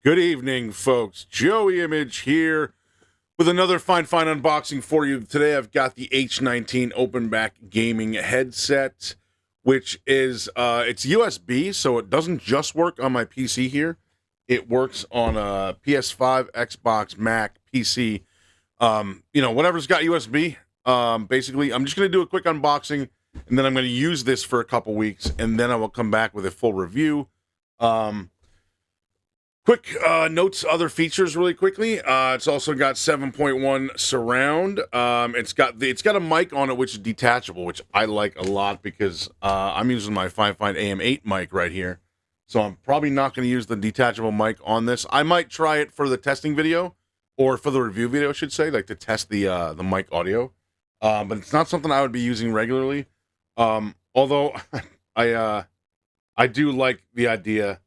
Good evening, folks. Joey Image here with another fine unboxing for you. Today I've got the H19 open back gaming headset, which is it's USB, so it doesn't just work on my PC here. It works on a PS5, Xbox, Mac, PC, whatever's got USB. Basically, I'm just going to do a quick unboxing, and then I'm going to use this for a couple weeks, and then I will come back with a full review. Quick notes, other features really quickly. It's also got 7.1 surround. It's got a mic on it which is detachable, which I like a lot because I'm using my Fifine AM8 mic right here. So I'm probably not going to use the detachable mic on this. I might try it for the testing video, or for the review video, I should say, like to test the mic audio. But it's not something I would be using regularly. Although I do like the idea.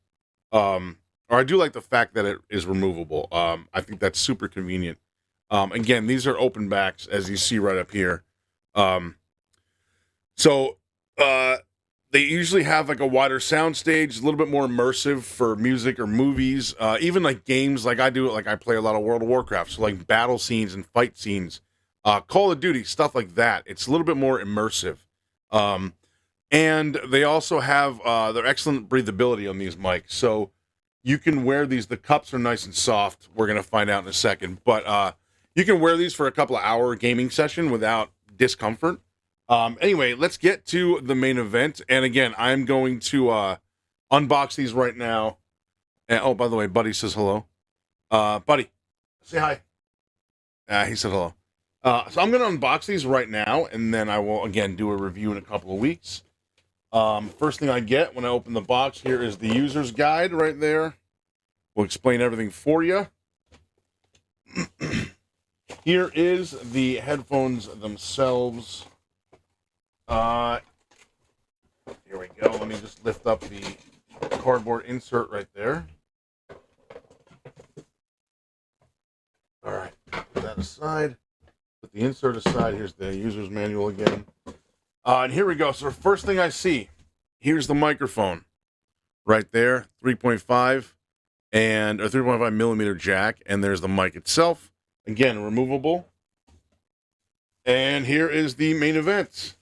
Or I do like the fact that it is removable. I think that's super convenient. Again, these are open backs, as you see right up here. They usually have like a wider sound stage, a little bit more immersive for music or movies, even like games. Like I do, like I play a lot of World of Warcraft, so like battle scenes and fight scenes, Call of Duty, stuff like that. It's a little bit more immersive. And they also have their excellent breathability on these mics. So you can wear these. The cups are nice and soft. We're going to find out in a second. But you can wear these for a couple of hour gaming session without discomfort. Anyway, let's get to the main event. And again, I'm going to unbox these right now. And, oh, by the way, Buddy says hello. Buddy, say hi. He said hello. So I'm going to unbox these right now, and then I will, again, do a review in a couple of weeks. First thing I get when I open the box here is the user's guide right there. We'll explain everything for you. Here is the headphones themselves. Here we go. Let me just lift up the cardboard insert right there. All right, put that aside. Put the insert aside. Here's the user's manual again. And here we go. So the first thing I see, here's the microphone right there, 3.5 or 3.5 millimeter jack, and there's the mic itself. Again, removable. And here is the main event.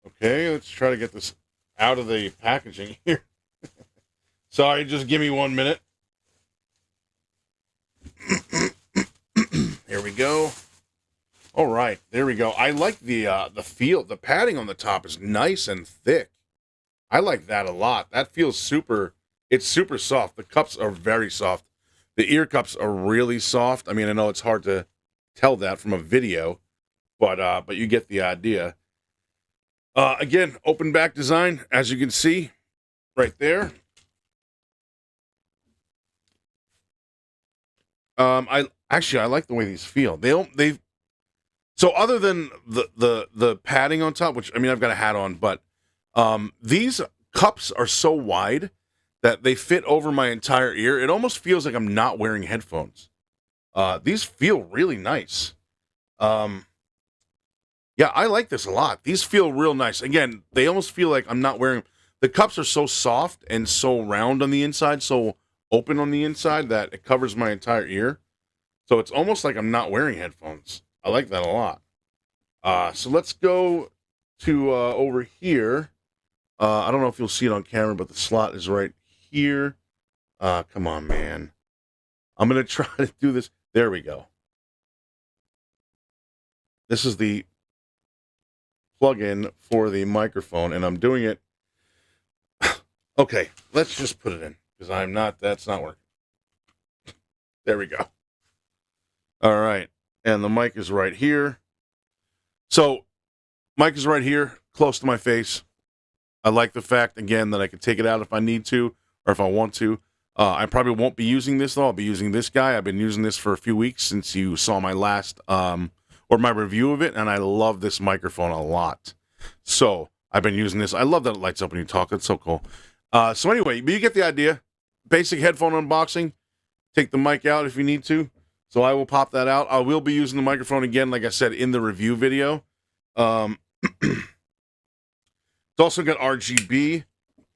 Okay, let's try to get this out of the packaging here. Sorry, just give me 1 minute. Here we go. All right, there we go. I like the feel. The padding on the top is nice and thick. I like that a lot. That feels super. It's super soft. The cups are very soft. The ear cups are really soft. I mean, I know it's hard to tell that from a video, but you get the idea. Again, open back design, as you can see, right there. I like the way these feel. So other than the padding on top, which I mean I've got a hat on, but these cups are so wide that they fit over my entire ear. It almost feels like I'm not wearing headphones. These feel really nice. Yeah, I like this a lot. These feel real nice. Again, they almost feel like I'm not wearing. The cups are so soft and so round on the inside, so open on the inside that it covers my entire ear. So it's almost like I'm not wearing headphones. I like that a lot. So let's go to over here. I don't know if you'll see it on camera, but the slot is right here. Come on, man. I'm going to try to do this. There we go. This is the plug-in for the microphone, and I'm doing it. Okay, let's just put it in. Because that's not working. There we go. All right. And the mic is right here. So, mic is right here, close to my face. I like the fact, again, that I can take it out if I need to, or if I want to. I probably won't be using this, though. I'll be using this guy. I've been using this for a few weeks since you saw my last, or my review of it, and I love this microphone a lot. So, I've been using this. I love that it lights up when you talk. It's so cool. So anyway, but you get the idea. Basic headphone unboxing. take the mic out if you need to. So I will pop that out. I will be using the microphone again, like I said, in the review video. It's also got RGB,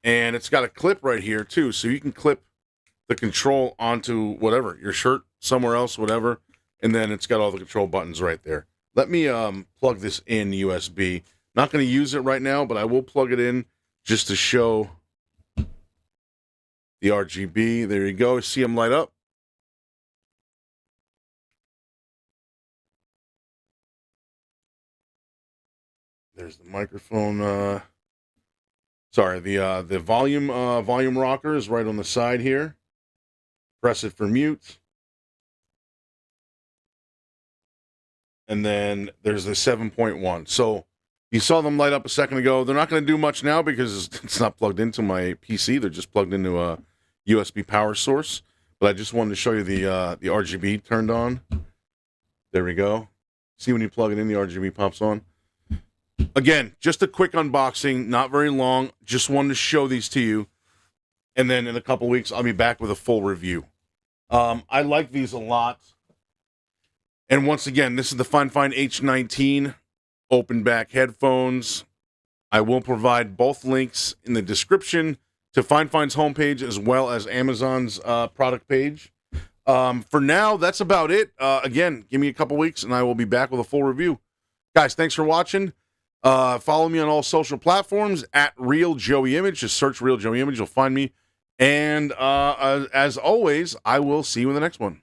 and it's got a clip right here, too. So you can clip the control onto whatever, your shirt, somewhere else, whatever. And then it's got all the control buttons right there. Let me plug this in USB. Not going to use it right now, but I will plug it in just to show the RGB. There you go. See them light up. There's the microphone. Sorry, the volume rocker is right on the side here. Press it for mute. And then there's the 7.1. So you saw them light up a second ago. They're not going to do much now because it's not plugged into my PC. They're just plugged into a USB power source. But I just wanted to show you the RGB turned on. There we go. See when you plug it in, the RGB pops on. Again, just a quick unboxing, not very long. Just wanted to show these to you. And then in a couple weeks, I'll be back with a full review. I like these a lot. And once again, this is the Fifine H19 open back headphones. I will provide both links in the description to Finefine's homepage as well as Amazon's product page. For now, that's about it. Again, give me a couple weeks and I will be back with a full review. Guys, thanks for watching. Follow me on all social platforms at Real Joey Image. Just search Real Joey Image. You'll find me. And as always, I will see you in the next one.